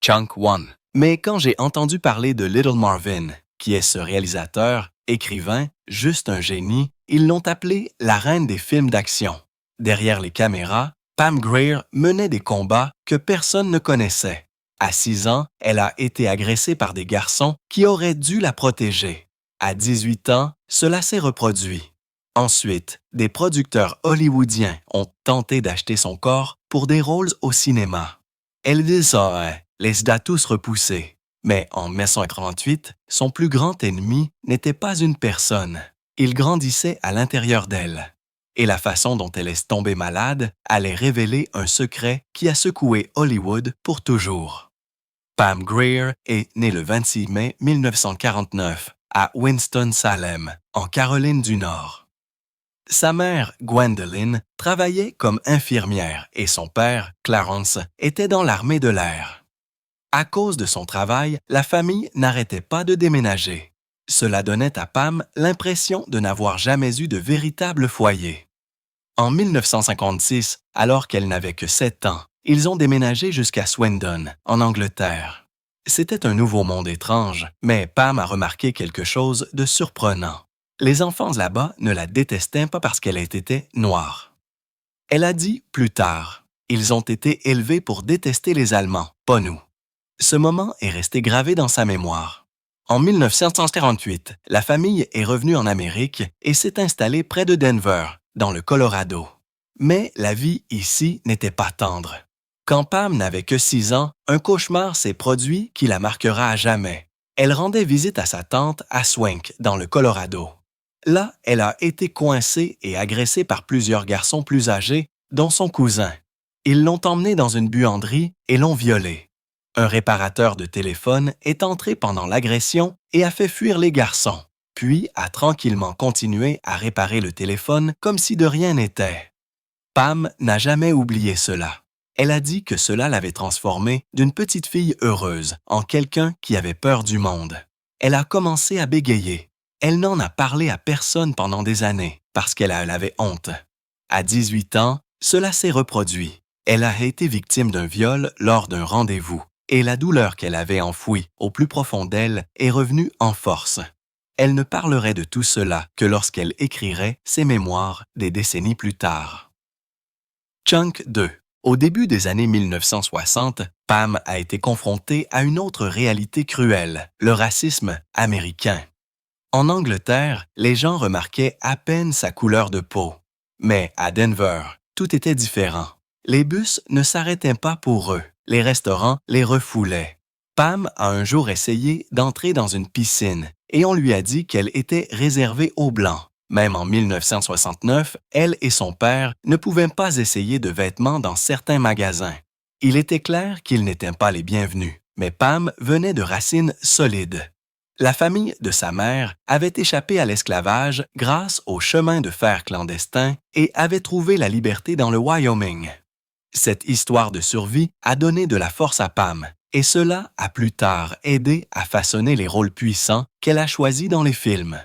Chunk One. Mais quand j'ai entendu parler de Little Marvin, qui est ce réalisateur, écrivain, juste un génie, ils l'ont appelée la reine des films d'action. Derrière les caméras, Pam Grier menait des combats que personne ne connaissait. À 6 ans, elle a été agressée par des garçons qui auraient dû la protéger. À 18 ans, cela s'est reproduit. Ensuite, des producteurs hollywoodiens ont tenté d'acheter son corps pour des rôles au cinéma. Elle les aurait tous repoussés. Mais en 1938, son plus grand ennemi n'était pas une personne. Il grandissait à l'intérieur d'elle. Et la façon dont elle est tombée malade allait révéler un secret qui a secoué Hollywood pour toujours. Pam Grier est née le 26 mai 1949 à Winston-Salem, en Caroline du Nord. Sa mère, Gwendolyn, travaillait comme infirmière et son père, Clarence, était dans l'armée de l'air. À cause de son travail, la famille n'arrêtait pas de déménager. Cela donnait à Pam l'impression de n'avoir jamais eu de véritable foyer. En 1956, alors qu'elle n'avait que 7 ans, ils ont déménagé jusqu'à Swindon, en Angleterre. C'était un nouveau monde étrange, mais Pam a remarqué quelque chose de surprenant. Les enfants là-bas ne la détestaient pas parce qu'elle était noire. Elle a dit plus tard, « Ils ont été élevés pour détester les Allemands, pas nous. » Ce moment est resté gravé dans sa mémoire. En 1948, la famille est revenue en Amérique et s'est installée près de Denver, dans le Colorado. Mais la vie ici n'était pas tendre. Quand Pam n'avait que 6 ans, un cauchemar s'est produit qui la marquera à jamais. Elle rendait visite à sa tante à Swank, dans le Colorado. Là, elle a été coincée et agressée par plusieurs garçons plus âgés, dont son cousin. Ils l'ont emmenée dans une buanderie et l'ont violée. Un réparateur de téléphone est entré pendant l'agression et a fait fuir les garçons, puis a tranquillement continué à réparer le téléphone comme si de rien n'était. Pam n'a jamais oublié cela. Elle a dit que cela l'avait transformée d'une petite fille heureuse en quelqu'un qui avait peur du monde. Elle a commencé à bégayer. Elle n'en a parlé à personne pendant des années parce qu'elle avait honte. À 18 ans, cela s'est reproduit. Elle a été victime d'un viol lors d'un rendez-vous et la douleur qu'elle avait enfouie au plus profond d'elle est revenue en force. Elle ne parlerait de tout cela que lorsqu'elle écrirait ses mémoires des décennies plus tard. Chunk 2. Au début des années 1960, Pam a été confrontée à une autre réalité cruelle, le racisme américain. En Angleterre, les gens remarquaient à peine sa couleur de peau. Mais à Denver, tout était différent. Les bus ne s'arrêtaient pas pour eux. Les restaurants les refoulaient. Pam a un jour essayé d'entrer dans une piscine et on lui a dit qu'elle était réservée aux Blancs. Même en 1969, elle et son père ne pouvaient pas essayer de vêtements dans certains magasins. Il était clair qu'ils n'étaient pas les bienvenus, mais Pam venait de racines solides. La famille de sa mère avait échappé à l'esclavage grâce au chemin de fer clandestin et avait trouvé la liberté dans le Wyoming. Cette histoire de survie a donné de la force à Pam, et cela a plus tard aidé à façonner les rôles puissants qu'elle a choisis dans les films.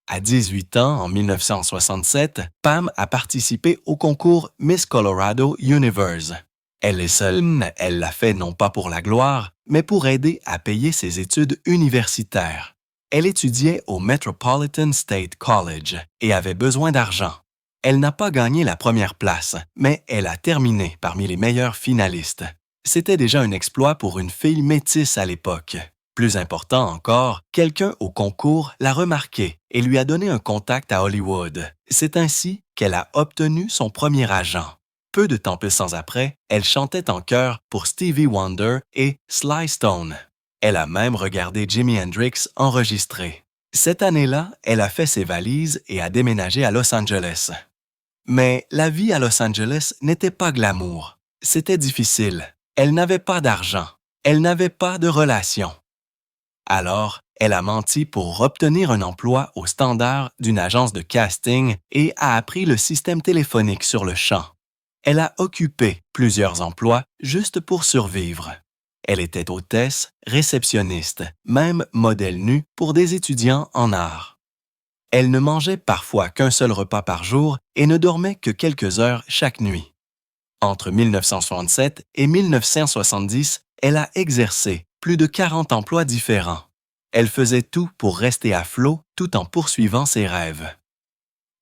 À 18 ans, en 1967, Pam a participé au concours Miss Colorado Universe. Elle est seule, elle l'a fait non pas pour la gloire, mais pour aider à payer ses études universitaires. Elle étudiait au Metropolitan State College et avait besoin d'argent. Elle n'a pas gagné la première place, mais elle a terminé parmi les meilleures finalistes. C'était déjà un exploit pour une fille métisse à l'époque. Plus important encore, quelqu'un au concours l'a remarqué et lui a donné un contact à Hollywood. C'est ainsi qu'elle a obtenu son premier agent. Peu de temps plus après, elle chantait en chœur pour Stevie Wonder et Sly Stone. Elle a même regardé Jimi Hendrix enregistrer. Cette année-là, elle a fait ses valises et a déménagé à Los Angeles. Mais la vie à Los Angeles n'était pas glamour. C'était difficile. Elle n'avait pas d'argent. Elle n'avait pas de relations. Alors, elle a menti pour obtenir un emploi au standard d'une agence de casting et a appris le système téléphonique sur le champ. Elle a occupé plusieurs emplois juste pour survivre. Elle était hôtesse, réceptionniste, même modèle nu pour des étudiants en art. Elle ne mangeait parfois qu'un seul repas par jour et ne dormait que quelques heures chaque nuit. Entre 1967 et 1970, elle a exercé plus de 40 emplois différents. Elle faisait tout pour rester à flot tout en poursuivant ses rêves.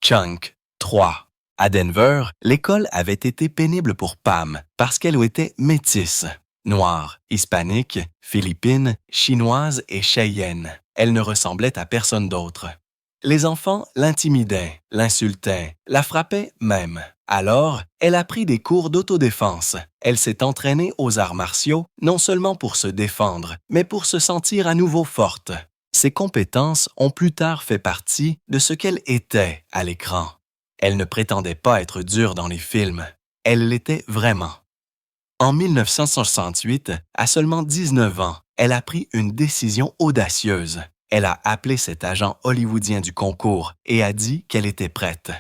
Chunk 3. À Denver, l'école avait été pénible pour Pam parce qu'elle était métisse. Noire, hispanique, philippine, chinoise et cheyenne. Elle ne ressemblait à personne d'autre. Les enfants l'intimidaient, l'insultaient, la frappaient même. Alors, elle a pris des cours d'autodéfense. Elle s'est entraînée aux arts martiaux, non seulement pour se défendre, mais pour se sentir à nouveau forte. Ces compétences ont plus tard fait partie de ce qu'elle était à l'écran. Elle ne prétendait pas être dure dans les films. Elle l'était vraiment. En 1968, à seulement 19 ans, elle a pris une décision audacieuse. Elle a appelé cet agent hollywoodien du concours et a dit qu'elle était prête.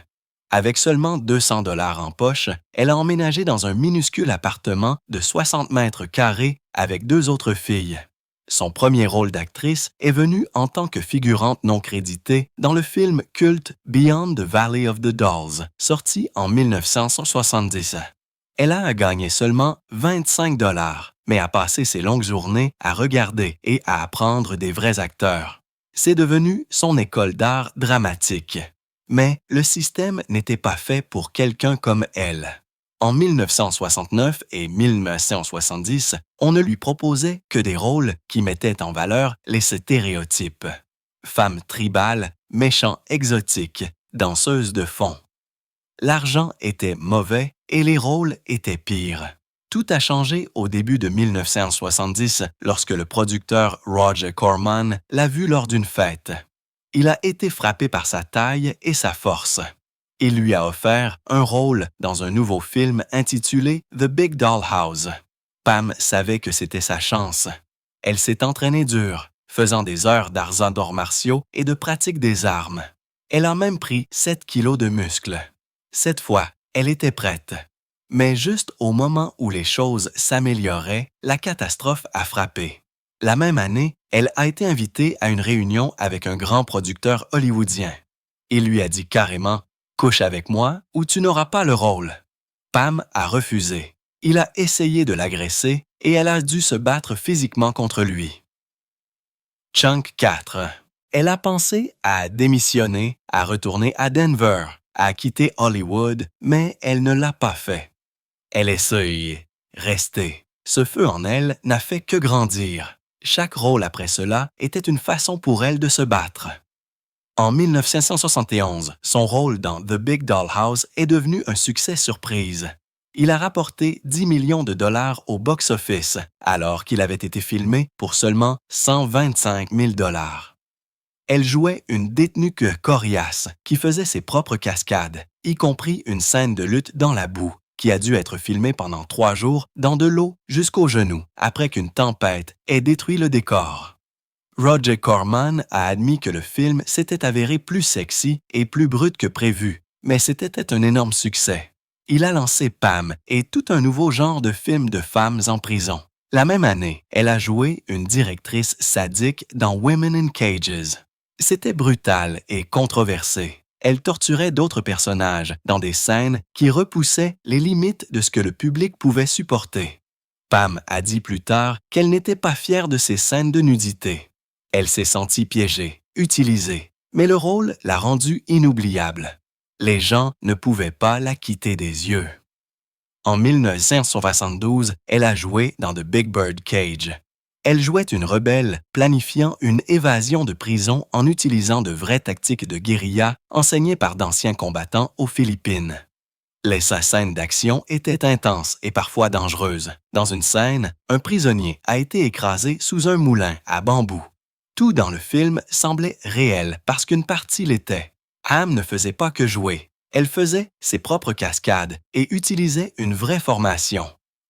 Avec seulement 200 $ en poche, elle a emménagé dans un minuscule appartement de 60 mètres carrés avec 2 autres filles. Son premier rôle d'actrice est venu en tant que figurante non créditée dans le film culte Beyond the Valley of the Dolls, sorti en 1970. Elle a gagné seulement 25 $, mais a passé ses longues journées à regarder et à apprendre des vrais acteurs. C'est devenu son école d'art dramatique. Mais le système n'était pas fait pour quelqu'un comme elle. En 1969 et 1970, on ne lui proposait que des rôles qui mettaient en valeur les stéréotypes. Femme tribale, méchant exotique, danseuse de fond. L'argent était mauvais et les rôles étaient pires. Tout a changé au début de 1970 lorsque le producteur Roger Corman l'a vue lors d'une fête. Il a été frappé par sa taille et sa force. Il lui a offert un rôle dans un nouveau film intitulé The Big Doll House. Pam savait que c'était sa chance. Elle s'est entraînée dur, faisant des heures d'arts martiaux et de pratique des armes. Elle a même pris 7 kilos de muscles. Cette fois, elle était prête. Mais juste au moment où les choses s'amélioraient, la catastrophe a frappé. La même année, elle a été invitée à une réunion avec un grand producteur hollywoodien. Il lui a dit carrément « Couche avec moi ou tu n'auras pas le rôle ». Pam a refusé. Il a essayé de l'agresser et elle a dû se battre physiquement contre lui. Chunk 4. Elle a pensé à démissionner, à retourner à Denver, à quitter Hollywood, mais elle ne l'a pas fait. Elle essaye, rester. Ce feu en elle n'a fait que grandir. Chaque rôle après cela était une façon pour elle de se battre. En 1971, son rôle dans The Big Doll House est devenu un succès surprise. Il a rapporté 10 millions de dollars au box-office, alors qu'il avait été filmé pour seulement 125 000 $. Elle jouait une détenue coriace qui faisait ses propres cascades, y compris une scène de lutte dans la boue, qui a dû être filmée pendant 3 jours dans de l'eau jusqu'aux genoux après qu'une tempête ait détruit le décor. Roger Corman a admis que le film s'était avéré plus sexy et plus brut que prévu, mais c'était un énorme succès. Il a lancé Pam et tout un nouveau genre de film de femmes en prison. La même année, elle a joué une directrice sadique dans Women in Cages. C'était brutal et controversé. Elle torturait d'autres personnages dans des scènes qui repoussaient les limites de ce que le public pouvait supporter. Pam a dit plus tard qu'elle n'était pas fière de ces scènes de nudité. Elle s'est sentie piégée, utilisée, mais le rôle l'a rendue inoubliable. Les gens ne pouvaient pas la quitter des yeux. En 1972, elle a joué dans The Big Bird Cage. Elle jouait une rebelle planifiant une évasion de prison en utilisant de vraies tactiques de guérilla enseignées par d'anciens combattants aux Philippines. Les scènes d'action étaient intenses et parfois dangereuses. Dans une scène, un prisonnier a été écrasé sous un moulin à bambou. Tout dans le film semblait réel parce qu'une partie l'était. Pam ne faisait pas que jouer. Elle faisait ses propres cascades et utilisait une vraie formation.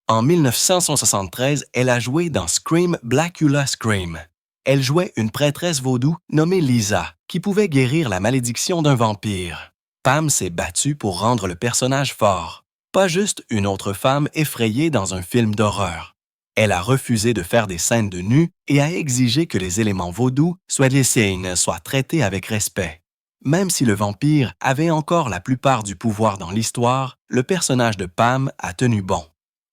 En 1973, elle a joué dans Scream Blackula Scream. Elle jouait une prêtresse vaudou nommée Lisa, qui pouvait guérir la malédiction d'un vampire. Pam s'est battue pour rendre le personnage fort, pas juste une autre femme effrayée dans un film d'horreur. Elle a refusé de faire des scènes de nu et a exigé que les éléments vaudous soient traités avec respect. Même si le vampire avait encore la plupart du pouvoir dans l'histoire, le personnage de Pam a tenu bon.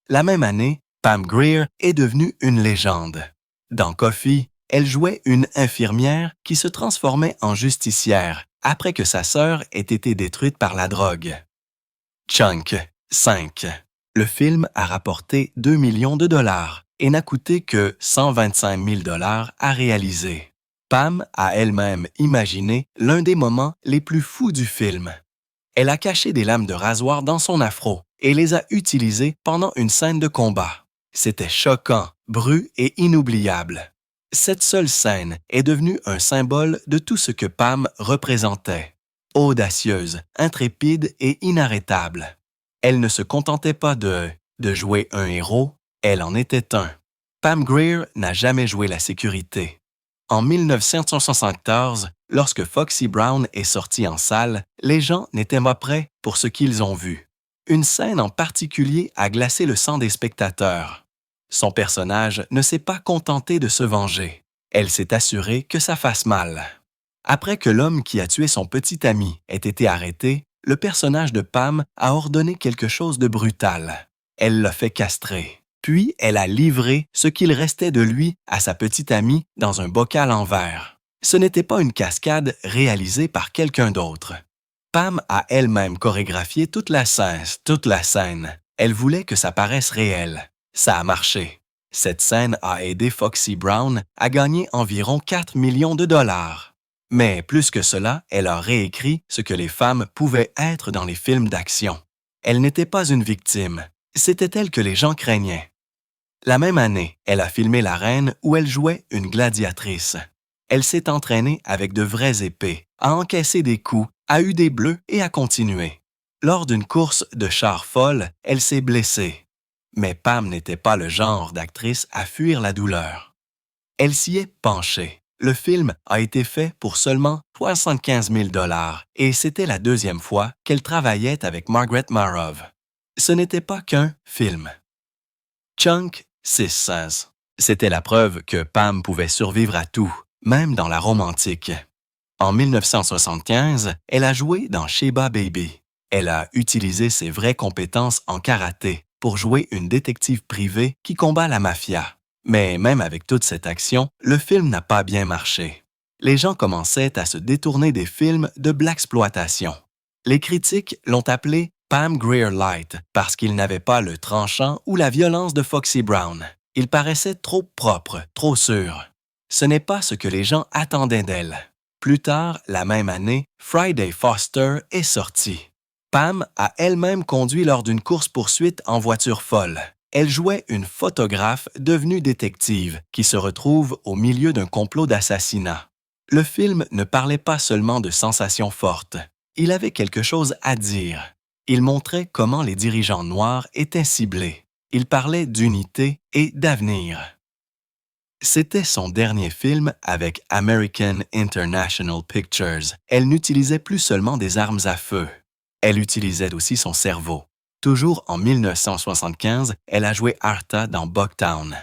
La même année, Pam Grier est devenue une légende. Dans Coffy, elle jouait une infirmière qui se transformait en justicière après que sa sœur ait été détruite par la drogue. Chunk 5. Le film a rapporté 2 millions de dollars et n'a coûté que 125 000 dollars à réaliser. Pam a elle-même imaginé l'un des moments les plus fous du film. Elle a caché des lames de rasoir dans son afro et les a utilisées pendant une scène de combat. C'était choquant, bru et inoubliable. Cette seule scène est devenue un symbole de tout ce que Pam représentait. Audacieuse, intrépide et inarrêtable. Elle ne se contentait pas de jouer un héros, elle en était un. Pam Grier n'a jamais joué la sécurité. En 1974, lorsque Foxy Brown est sorti en salle, les gens n'étaient pas prêts pour ce qu'ils ont vu. Une scène en particulier a glacé le sang des spectateurs. Son personnage ne s'est pas contenté de se venger. Elle s'est assurée que ça fasse mal. Après que l'homme qui a tué son petit ami ait été arrêté, le personnage de Pam a ordonné quelque chose de brutal. Elle l'a fait castrer. Puis, elle a livré ce qu'il restait de lui à sa petite amie dans un bocal en verre. Ce n'était pas une cascade réalisée par quelqu'un d'autre. Pam a elle-même chorégraphié toute la scène. Elle voulait que ça paraisse réel. Ça a marché. Cette scène a aidé Foxy Brown à gagner environ 4 millions de dollars. Mais plus que cela, elle a réécrit ce que les femmes pouvaient être dans les films d'action. Elle n'était pas une victime. C'était elle que les gens craignaient. La même année, elle a filmé La Reine où elle jouait une gladiatrice. Elle s'est entraînée avec de vraies épées, a encaissé des coups, a eu des bleus et a continué. Lors d'une course de char folle, elle s'est blessée. Mais Pam n'était pas le genre d'actrice à fuir la douleur. Elle s'y est penchée. Le film a été fait pour seulement 75 000 dollars et c'était la deuxième fois qu'elle travaillait avec Margaret Marov. Ce n'était pas qu'un film. Chunk 6. C'était la preuve que Pam pouvait survivre à tout, même dans la Rome antique. En 1975, elle a joué dans Sheba Baby. Elle a utilisé ses vraies compétences en karaté pour jouer une détective privée qui combat la mafia. Mais même avec toute cette action, le film n'a pas bien marché. Les gens commençaient à se détourner des films de blaxploitation. Les critiques l'ont appelé Pam Grier Light parce qu'il n'avait pas le tranchant ou la violence de Foxy Brown. Il paraissait trop propre, trop sûr. Ce n'est pas ce que les gens attendaient d'elle. Plus tard, la même année, Friday Foster est sorti. Pam a elle-même conduit lors d'une course-poursuite en voiture folle. Elle jouait une photographe devenue détective qui se retrouve au milieu d'un complot d'assassinat. Le film ne parlait pas seulement de sensations fortes. Il avait quelque chose à dire. Il montrait comment les dirigeants noirs étaient ciblés. Il parlait d'unité et d'avenir. C'était son dernier film avec American International Pictures. Elle n'utilisait plus seulement des armes à feu. Elle utilisait aussi son cerveau. Toujours en 1975, elle a joué Artha dans Bucktown.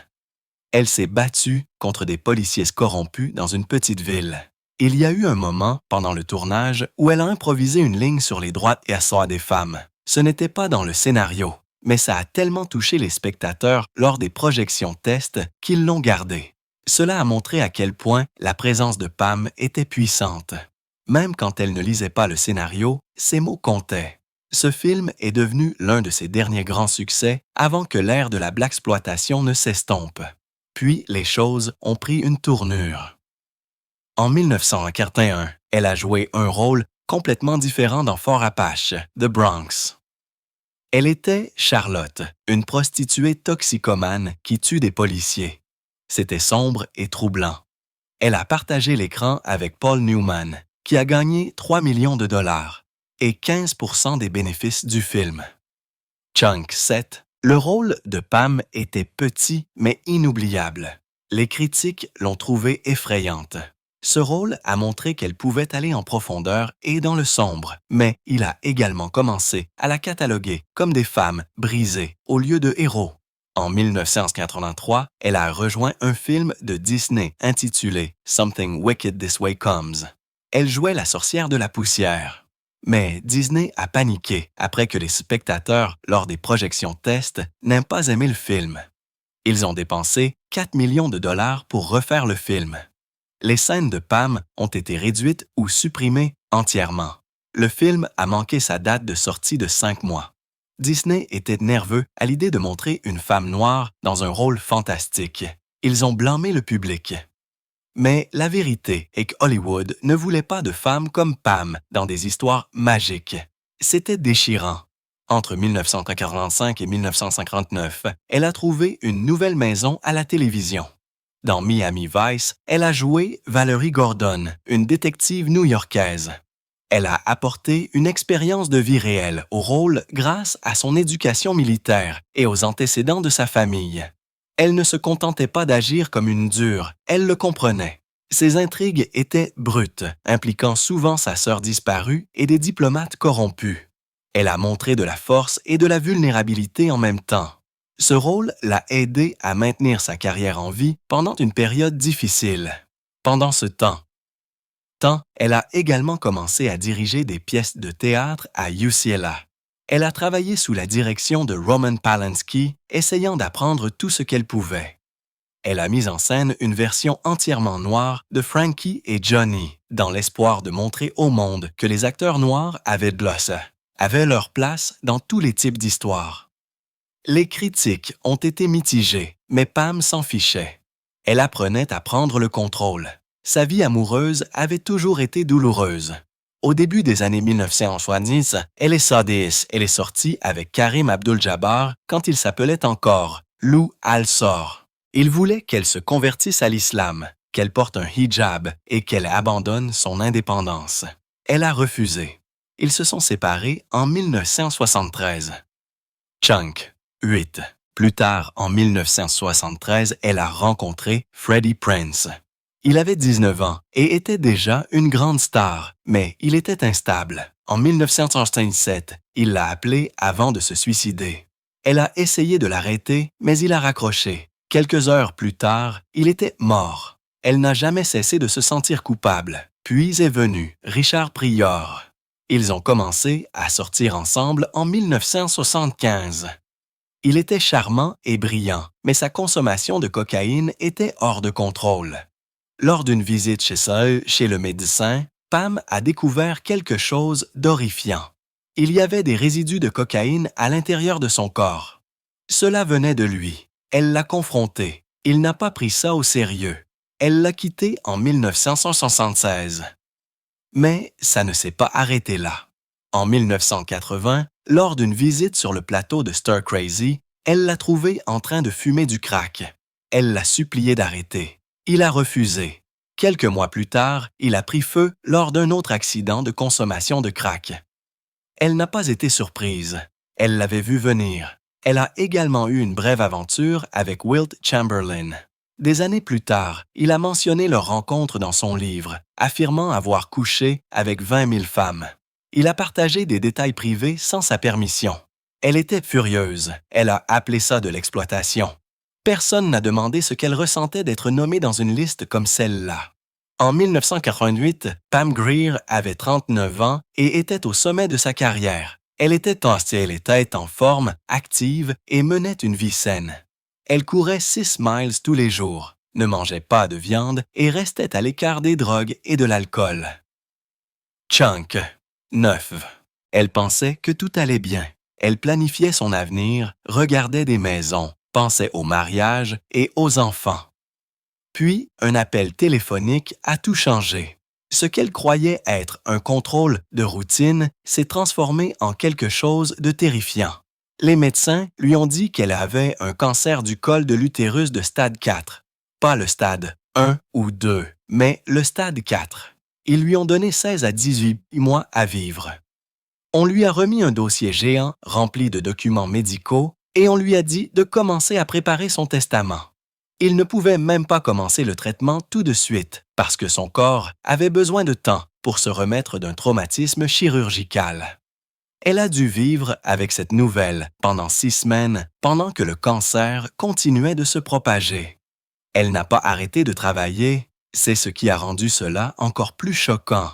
Elle s'est battue contre des policiers corrompus dans une petite ville. Il y a eu un moment, pendant le tournage, où elle a improvisé une ligne sur les droits et asseoir des femmes. Ce n'était pas dans le scénario, mais ça a tellement touché les spectateurs lors des projections tests qu'ils l'ont gardée. Cela a montré à quel point la présence de Pam était puissante. Même quand elle ne lisait pas le scénario, ses mots comptaient. Ce film est devenu l'un de ses derniers grands succès avant que l'ère de la blaxploitation ne s'estompe. Puis les choses ont pris une tournure. En 1941, elle a joué un rôle complètement différent dans Fort Apache, The Bronx. Elle était Charlotte, une prostituée toxicomane qui tue des policiers. C'était sombre et troublant. Elle a partagé l'écran avec Paul Newman, qui a gagné 3 millions de dollars et 15% des bénéfices du film. Chunk 7. Le rôle de Pam était petit mais inoubliable. Les critiques l'ont trouvée effrayante. Ce rôle a montré qu'elle pouvait aller en profondeur et dans le sombre, mais il a également commencé à la cataloguer comme des femmes brisées au lieu de héros. En 1983, elle a rejoint un film de Disney intitulé Something Wicked This Way Comes. Elle jouait la sorcière de la poussière. Mais Disney a paniqué après que les spectateurs, lors des projections tests, n'aient pas aimé le film. Ils ont dépensé 4 millions de dollars pour refaire le film. Les scènes de Pam ont été réduites ou supprimées entièrement. Le film a manqué sa date de sortie de 5 mois. Disney était nerveux à l'idée de montrer une femme noire dans un rôle fantastique. Ils ont blâmé le public. Mais la vérité est que Hollywood ne voulait pas de femmes comme Pam dans des histoires magiques. C'était déchirant. Entre 1945 et 1959, elle a trouvé une nouvelle maison à la télévision. Dans Miami Vice, elle a joué Valerie Gordon, une détective new-yorkaise. Elle a apporté une expérience de vie réelle au rôle grâce à son éducation militaire et aux antécédents de sa famille. Elle ne se contentait pas d'agir comme une dure, elle le comprenait. Ses intrigues étaient brutes, impliquant souvent sa sœur disparue et des diplomates corrompus. Elle a montré de la force et de la vulnérabilité en même temps. Ce rôle l'a aidé à maintenir sa carrière en vie pendant une période difficile. Pendant ce temps, elle a également commencé à diriger des pièces de théâtre à UCLA. Elle a travaillé sous la direction de Roman Polanski, essayant d'apprendre tout ce qu'elle pouvait. Elle a mis en scène une version entièrement noire de Frankie et Johnny, dans l'espoir de montrer au monde que les acteurs noirs avaient de l'os, avaient leur place dans tous les types d'histoires. Les critiques ont été mitigées, mais Pam s'en fichait. Elle apprenait à prendre le contrôle. Sa vie amoureuse avait toujours été douloureuse. Au début des années 1970, elle est sortie avec Karim Abdul-Jabbar quand il s'appelait encore Lou Al-Sor. Il voulait qu'elle se convertisse à l'islam, qu'elle porte un hijab et qu'elle abandonne son indépendance. Elle a refusé. Ils se sont séparés en 1973. Chunk, 8. Plus tard, en 1973, elle a rencontré Freddie Prinze. Il avait 19 ans et était déjà une grande star, mais il était instable. En 1967, il l'a appelé avant de se suicider. Elle a essayé de l'arrêter, mais il a raccroché. Quelques heures plus tard, il était mort. Elle n'a jamais cessé de se sentir coupable. Puis est venu Richard Pryor. Ils ont commencé à sortir ensemble en 1975. Il était charmant et brillant, mais sa consommation de cocaïne était hors de contrôle. Lors d'une visite chez le médecin, Pam a découvert quelque chose d'horrifiant. Il y avait des résidus de cocaïne à l'intérieur de son corps. Cela venait de lui. Elle l'a confronté. Il n'a pas pris ça au sérieux. Elle l'a quitté en 1976. Mais ça ne s'est pas arrêté là. En 1980, lors d'une visite sur le plateau de Stir Crazy, elle l'a trouvé en train de fumer du crack. Elle l'a supplié d'arrêter. Il a refusé. Quelques mois plus tard, il a pris feu lors d'un autre accident de consommation de crack. Elle n'a pas été surprise. Elle l'avait vu venir. Elle a également eu une brève aventure avec Wilt Chamberlain. Des années plus tard, il a mentionné leur rencontre dans son livre, affirmant avoir couché avec 20 000 femmes. Il a partagé des détails privés sans sa permission. Elle était furieuse. Elle a appelé ça de l'exploitation. Personne n'a demandé ce qu'elle ressentait d'être nommée dans une liste comme celle-là. En 1988, Pam Grier avait 39 ans et était au sommet de sa carrière. Elle était en forme, active et menait une vie saine. Elle courait 6 miles tous les jours, ne mangeait pas de viande et restait à l'écart des drogues et de l'alcool. Chunk, 9. Elle pensait que tout allait bien. Elle planifiait son avenir, regardait des maisons, pensait au mariage et aux enfants. Puis, un appel téléphonique a tout changé. Ce qu'elle croyait être un contrôle de routine s'est transformé en quelque chose de terrifiant. Les médecins lui ont dit qu'elle avait un cancer du col de l'utérus de stade 4. Pas le stade 1 ou 2, mais le stade 4. Ils lui ont donné 16 à 18 mois à vivre. On lui a remis un dossier géant rempli de documents médicaux et on lui a dit de commencer à préparer son testament. Il ne pouvait même pas commencer le traitement tout de suite parce que son corps avait besoin de temps pour se remettre d'un traumatisme chirurgical. Elle a dû vivre avec cette nouvelle pendant 6 semaines pendant que le cancer continuait de se propager. Elle n'a pas arrêté de travailler, c'est ce qui a rendu cela encore plus choquant.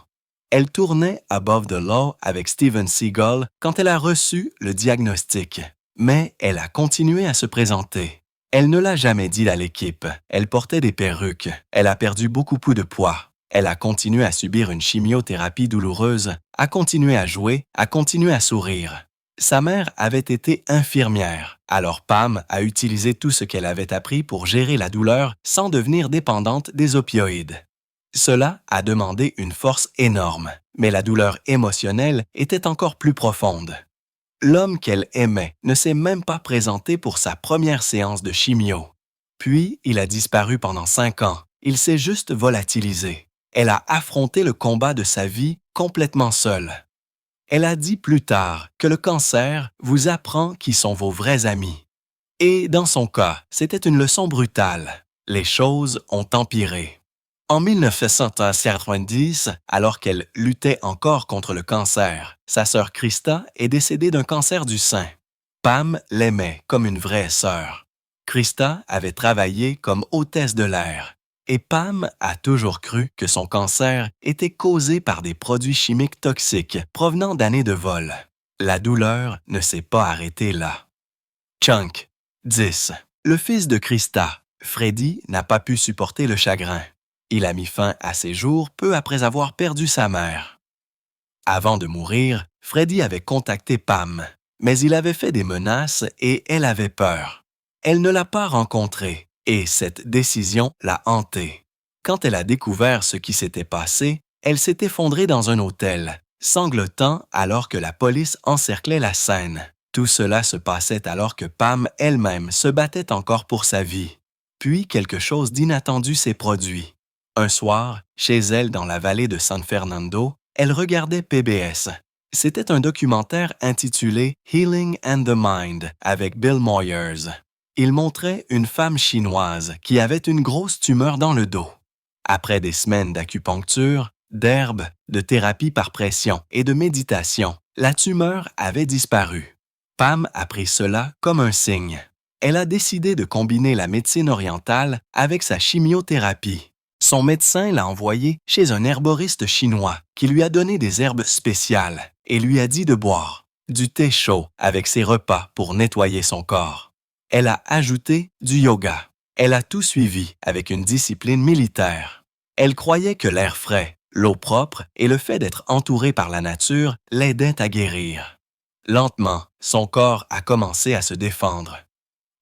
Elle tournait Above the Law avec Steven Seagal quand elle a reçu le diagnostic, mais elle a continué à se présenter. Elle ne l'a jamais dit à l'équipe. Elle portait des perruques. Elle a perdu beaucoup de poids. Elle a continué à subir une chimiothérapie douloureuse, a continué à jouer, a continué à sourire. Sa mère avait été infirmière, alors Pam a utilisé tout ce qu'elle avait appris pour gérer la douleur sans devenir dépendante des opioïdes. Cela a demandé une force énorme, mais la douleur émotionnelle était encore plus profonde. L'homme qu'elle aimait ne s'est même pas présenté pour sa première séance de chimio. Puis, il a disparu pendant 5 ans. Il s'est juste volatilisé. Elle a affronté le combat de sa vie complètement seule. Elle a dit plus tard que le cancer vous apprend qui sont vos vrais amis. Et dans son cas, c'était une leçon brutale. Les choses ont empiré. En 1990, alors qu'elle luttait encore contre le cancer, sa sœur Krista est décédée d'un cancer du sein. Pam l'aimait comme une vraie sœur. Krista avait travaillé comme hôtesse de l'air. Et Pam a toujours cru que son cancer était causé par des produits chimiques toxiques provenant d'années de vol. La douleur ne s'est pas arrêtée là. Chunk, 10. Le fils de Krista, Freddy, n'a pas pu supporter le chagrin. Il a mis fin à ses jours peu après avoir perdu sa mère. Avant de mourir, Freddy avait contacté Pam, mais il avait fait des menaces et elle avait peur. Elle ne l'a pas rencontré. Et cette décision l'a hantée. Quand elle a découvert ce qui s'était passé, elle s'est effondrée dans un hôtel, sanglotant alors que la police encerclait la scène. Tout cela se passait alors que Pam elle-même se battait encore pour sa vie. Puis quelque chose d'inattendu s'est produit. Un soir, chez elle dans la vallée de San Fernando, elle regardait PBS. C'était un documentaire intitulé Healing and the Mind avec Bill Moyers. Il montrait une femme chinoise qui avait une grosse tumeur dans le dos. Après des semaines d'acupuncture, d'herbes, de thérapie par pression et de méditation, la tumeur avait disparu. Pam a pris cela comme un signe. Elle a décidé de combiner la médecine orientale avec sa chimiothérapie. Son médecin l'a envoyée chez un herboriste chinois qui lui a donné des herbes spéciales et lui a dit de boire du thé chaud avec ses repas pour nettoyer son corps. Elle a ajouté du yoga. Elle a tout suivi avec une discipline militaire. Elle croyait que l'air frais, l'eau propre et le fait d'être entourée par la nature l'aidaient à guérir. Lentement, son corps a commencé à se défendre.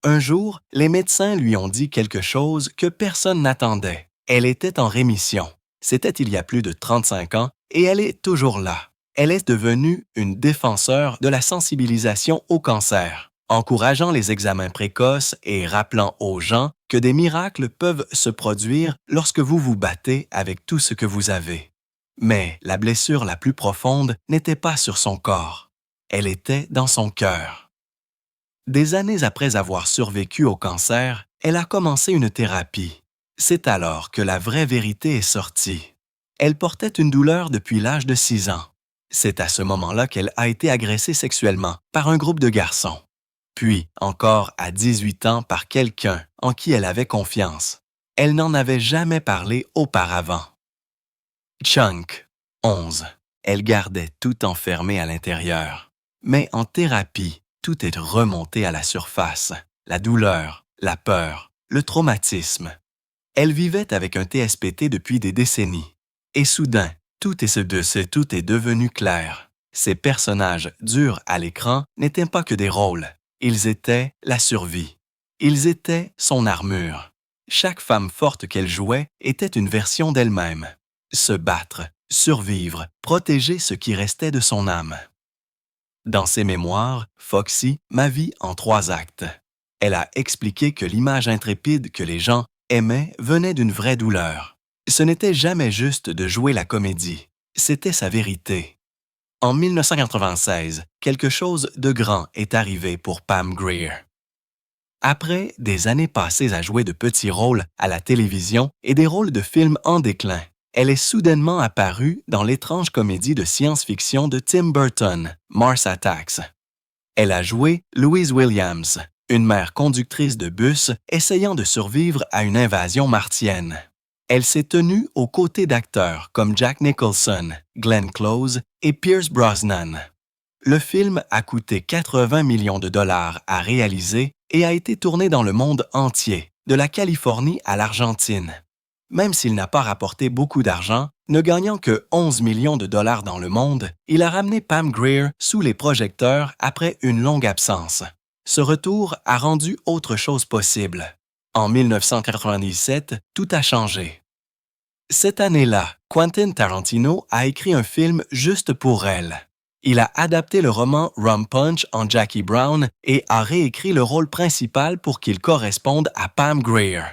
Un jour, les médecins lui ont dit quelque chose que personne n'attendait. Elle était en rémission. C'était il y a plus de 35 ans et elle est toujours là. Elle est devenue une défenseur de la sensibilisation au cancer, encourageant les examens précoces et rappelant aux gens que des miracles peuvent se produire lorsque vous vous battez avec tout ce que vous avez. Mais la blessure la plus profonde n'était pas sur son corps. Elle était dans son cœur. Des années après avoir survécu au cancer, elle a commencé une thérapie. C'est alors que la vraie vérité est sortie. Elle portait une douleur depuis l'âge de 6 ans. C'est à ce moment-là qu'elle a été agressée sexuellement par un groupe de garçons. Puis, encore à 18 ans par quelqu'un en qui elle avait confiance. Elle n'en avait jamais parlé auparavant. Chunk, 11. Elle gardait tout enfermé à l'intérieur. Mais en thérapie, tout est remonté à la surface. La douleur, la peur, le traumatisme. Elle vivait avec un TSPT depuis des décennies. Et soudain, tout est devenu clair. Ces personnages durs à l'écran n'étaient pas que des rôles. Ils étaient la survie. Ils étaient son armure. Chaque femme forte qu'elle jouait était une version d'elle-même. Se battre, survivre, protéger ce qui restait de son âme. Dans ses mémoires, Foxy, Ma vie en 3 actes. Elle a expliqué que l'image intrépide que les gens aimaient venait d'une vraie douleur. Ce n'était jamais juste de jouer la comédie. C'était sa vérité. En 1996, quelque chose de grand est arrivé pour Pam Grier. Après des années passées à jouer de petits rôles à la télévision et des rôles de films en déclin, elle est soudainement apparue dans l'étrange comédie de science-fiction de Tim Burton, Mars Attacks. Elle a joué Louise Williams, une mère conductrice de bus essayant de survivre à une invasion martienne. Elle s'est tenue aux côtés d'acteurs comme Jack Nicholson, Glenn Close et Pierce Brosnan. Le film a coûté 80 millions de dollars à réaliser et a été tourné dans le monde entier, de la Californie à l'Argentine. Même s'il n'a pas rapporté beaucoup d'argent, ne gagnant que 11 millions de dollars dans le monde, il a ramené Pam Grier sous les projecteurs après une longue absence. Ce retour a rendu autre chose possible. En 1997, tout a changé. Cette année-là, Quentin Tarantino a écrit un film juste pour elle. Il a adapté le roman Rum Punch en Jackie Brown et a réécrit le rôle principal pour qu'il corresponde à Pam Grier.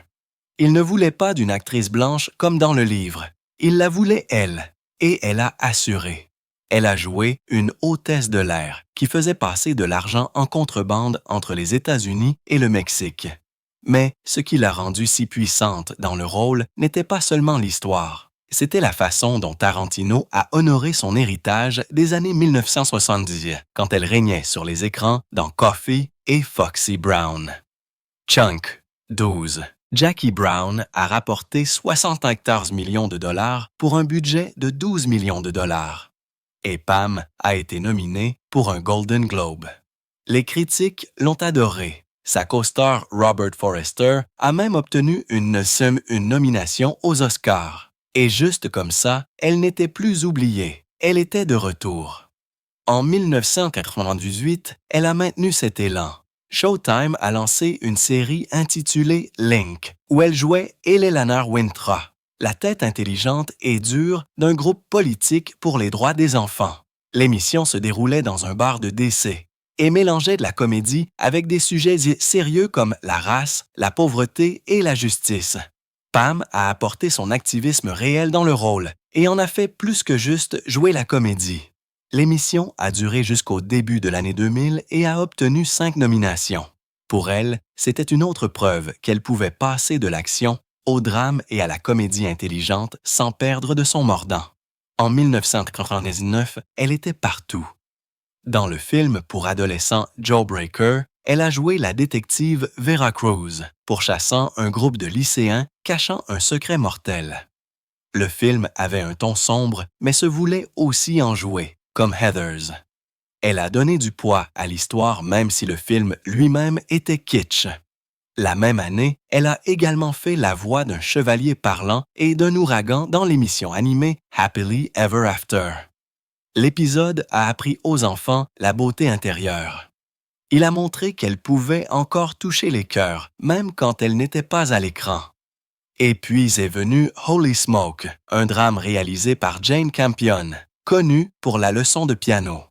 Il ne voulait pas d'une actrice blanche comme dans le livre. Il la voulait elle, et elle a assuré. Elle a joué une hôtesse de l'air qui faisait passer de l'argent en contrebande entre les États-Unis et le Mexique. Mais ce qui l'a rendue si puissante dans le rôle n'était pas seulement l'histoire. C'était la façon dont Tarantino a honoré son héritage des années 1970, quand elle régnait sur les écrans dans Coffy et Foxy Brown. Chunk, 12. Jackie Brown a rapporté 74 millions de dollars pour un budget de 12 millions de dollars. Et Pam a été nominée pour un Golden Globe. Les critiques l'ont adoré. Sa co-star Robert Forster a même obtenu une nomination aux Oscars. Et juste comme ça, elle n'était plus oubliée. Elle était de retour. En 1998, elle a maintenu cet élan. Showtime a lancé une série intitulée Link, où elle jouait Eleanor Wintra, la tête intelligente et dure d'un groupe politique pour les droits des enfants. L'émission se déroulait dans un bar de DC et mélangeait de la comédie avec des sujets sérieux comme la race, la pauvreté et la justice. Pam a apporté son activisme réel dans le rôle et en a fait plus que juste jouer la comédie. L'émission a duré jusqu'au début de l'année 2000 et a obtenu 5 nominations. Pour elle, c'était une autre preuve qu'elle pouvait passer de l'action au drame et à la comédie intelligente sans perdre de son mordant. En 1999, elle était partout. Dans le film pour adolescents Jawbreaker, elle a joué la détective Vera Cruz, pourchassant un groupe de lycéens cachant un secret mortel. Le film avait un ton sombre, mais se voulait aussi enjoué, comme Heathers. Elle a donné du poids à l'histoire même si le film lui-même était kitsch. La même année, elle a également fait la voix d'un chevalier parlant et d'un ouragan dans l'émission animée Happily Ever After. L'épisode a appris aux enfants la beauté intérieure. Il a montré qu'elle pouvait encore toucher les cœurs, même quand elle n'était pas à l'écran. Et puis est venu Holy Smoke, un drame réalisé par Jane Campion, connue pour la leçon de piano.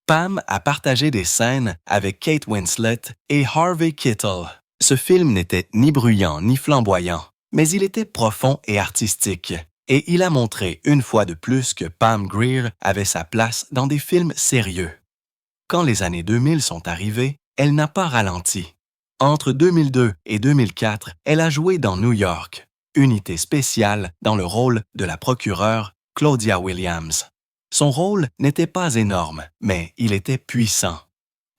Pam a partagé des scènes avec Kate Winslet et Harvey Keitel. Ce film n'était ni bruyant ni flamboyant, mais il était profond et artistique. Et il a montré une fois de plus que Pam Grier avait sa place dans des films sérieux. Quand les années 2000 sont arrivées, elle n'a pas ralenti. Entre 2002 et 2004, elle a joué dans New York, unité spéciale dans le rôle de la procureure Claudia Williams. Son rôle n'était pas énorme, mais il était puissant.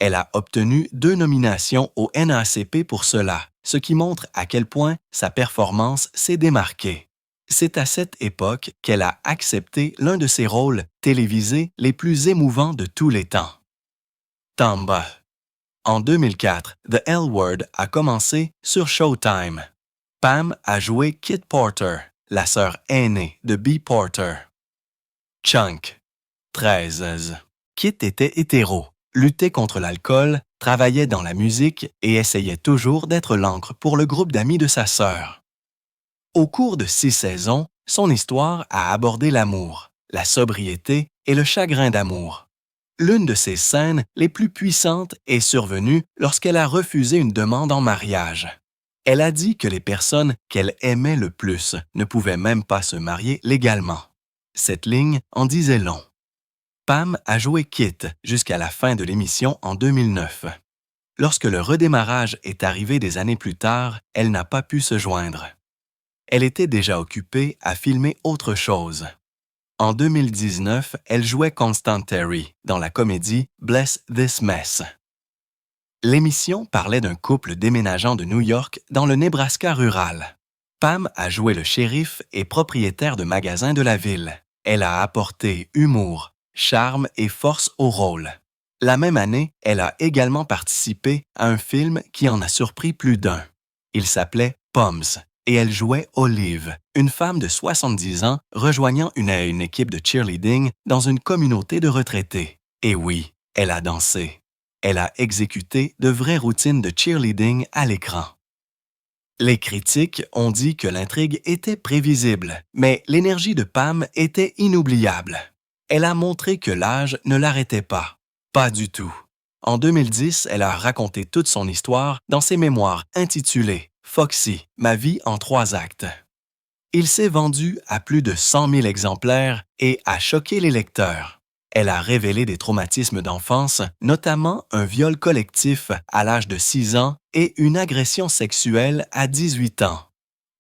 Elle a obtenu 2 nominations au NAACP pour cela, ce qui montre à quel point sa performance s'est démarquée. C'est à cette époque qu'elle a accepté l'un de ses rôles télévisés les plus émouvants de tous les temps. Tomba. En 2004, The L Word a commencé sur Showtime. Pam a joué Kit Porter, la sœur aînée de Bea Porter. Chunk. 13. Kit était hétéro, luttait contre l'alcool, travaillait dans la musique et essayait toujours d'être l'encre pour le groupe d'amis de sa sœur. Au cours de 6 saisons, son histoire a abordé l'amour, la sobriété et le chagrin d'amour. L'une de ses scènes les plus puissantes est survenue lorsqu'elle a refusé une demande en mariage. Elle a dit que les personnes qu'elle aimait le plus ne pouvaient même pas se marier légalement. Cette ligne en disait long. Pam a joué Kit jusqu'à la fin de l'émission en 2009. Lorsque le redémarrage est arrivé des années plus tard, elle n'a pas pu se joindre. Elle était déjà occupée à filmer autre chose. En 2019, elle jouait Constance Terry dans la comédie Bless This Mess. L'émission parlait d'un couple déménageant de New York dans le Nebraska rural. Pam a joué le shérif et propriétaire de magasins de la ville. Elle a apporté humour, charme et force au rôle. La même année, elle a également participé à un film qui en a surpris plus d'un. Il s'appelait Poms et elle jouait Olive, une femme de 70 ans rejoignant une équipe de cheerleading dans une communauté de retraités. Et oui, elle a dansé. Elle a exécuté de vraies routines de cheerleading à l'écran. Les critiques ont dit que l'intrigue était prévisible, mais l'énergie de Pam était inoubliable. Elle a montré que l'âge ne l'arrêtait pas. Pas du tout. En 2010, elle a raconté toute son histoire dans ses mémoires intitulées « Foxy, ma vie en 3 actes ». Il s'est vendu à plus de 100 000 exemplaires et a choqué les lecteurs. Elle a révélé des traumatismes d'enfance, notamment un viol collectif à l'âge de 6 ans et une agression sexuelle à 18 ans.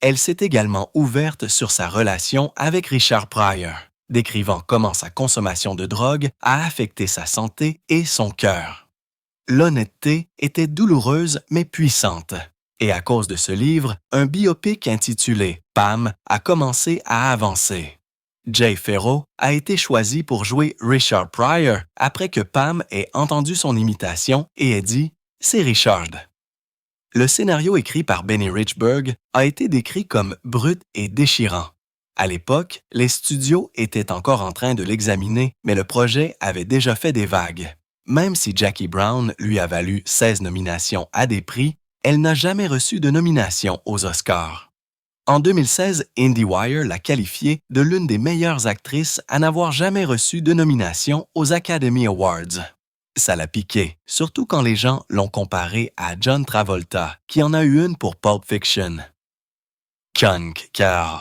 Elle s'est également ouverte sur sa relation avec Richard Pryor, décrivant comment sa consommation de drogue a affecté sa santé et son cœur. L'honnêteté était douloureuse mais puissante. Et à cause de ce livre, un biopic intitulé « Pam » a commencé à avancer. Jay Pharoah a été choisi pour jouer Richard Pryor après que Pam ait entendu son imitation et ait dit « C'est Richard ». Le scénario écrit par Benny Richburg a été décrit comme brut et déchirant. À l'époque, les studios étaient encore en train de l'examiner, mais le projet avait déjà fait des vagues. Même si Jackie Brown lui a valu 16 nominations à des prix, elle n'a jamais reçu de nomination aux Oscars. En 2016, IndieWire l'a qualifiée de l'une des meilleures actrices à n'avoir jamais reçu de nomination aux Academy Awards. Ça l'a piqué, surtout quand les gens l'ont comparée à John Travolta, qui en a eu une pour Pulp Fiction. Kang Kao.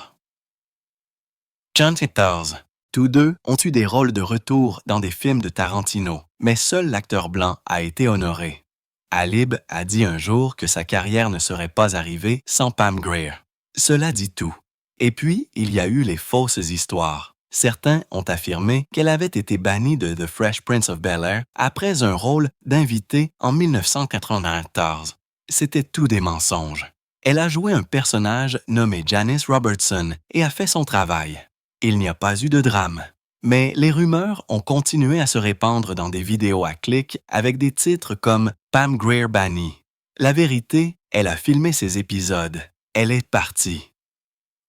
Chanters. Tous deux ont eu des rôles de retour dans des films de Tarantino, mais seul l'acteur blanc a été honoré. Alib a dit un jour que sa carrière ne serait pas arrivée sans Pam Grier. Cela dit tout. Et puis, il y a eu les fausses histoires. Certains ont affirmé qu'elle avait été bannie de The Fresh Prince of Bel-Air après un rôle d'invité en 1994. C'était tout des mensonges. Elle a joué un personnage nommé Janice Robertson et a fait son travail. Il n'y a pas eu de drame. Mais les rumeurs ont continué à se répandre dans des vidéos à clics avec des titres comme Pam Grier bannie. La vérité, elle a filmé ses épisodes. Elle est partie.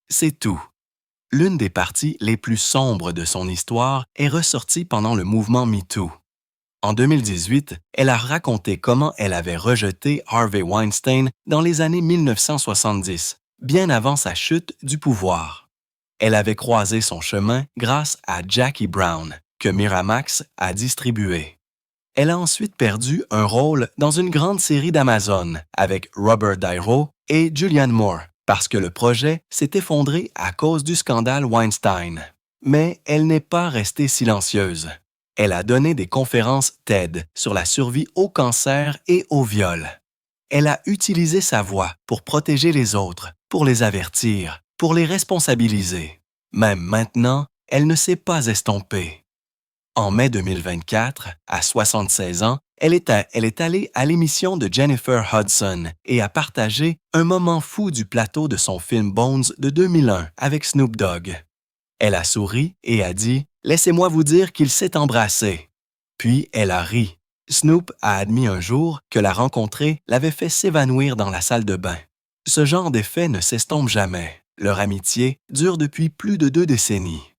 C'est tout. L'une des parties les plus sombres de son histoire est ressortie pendant le mouvement MeToo. En 2018, elle a raconté comment elle avait rejeté Harvey Weinstein dans les années 1970, bien avant sa chute du pouvoir. Elle avait croisé son chemin grâce à Jackie Brown, que Miramax a distribué. Elle a ensuite perdu un rôle dans une grande série d'Amazon avec Robert De Niro et Julianne Moore, parce que le projet s'est effondré à cause du scandale Weinstein. Mais elle n'est pas restée silencieuse. Elle a donné des conférences TED sur la survie au cancer et au viol. Elle a utilisé sa voix pour protéger les autres, pour les avertir, pour les responsabiliser. Même maintenant, elle ne s'est pas estompée. En mai 2024, à 76 ans, elle est allée à l'émission de Jennifer Hudson et a partagé un moment fou du plateau de son film Bones de 2001 avec Snoop Dogg. Elle a souri et a dit « Laissez-moi vous dire qu'il s'est embrassé ». Puis elle a ri. Snoop a admis un jour que la rencontrer l'avait fait s'évanouir dans la salle de bain. Ce genre d'effet ne s'estompe jamais. Leur amitié dure depuis plus de 2 décennies.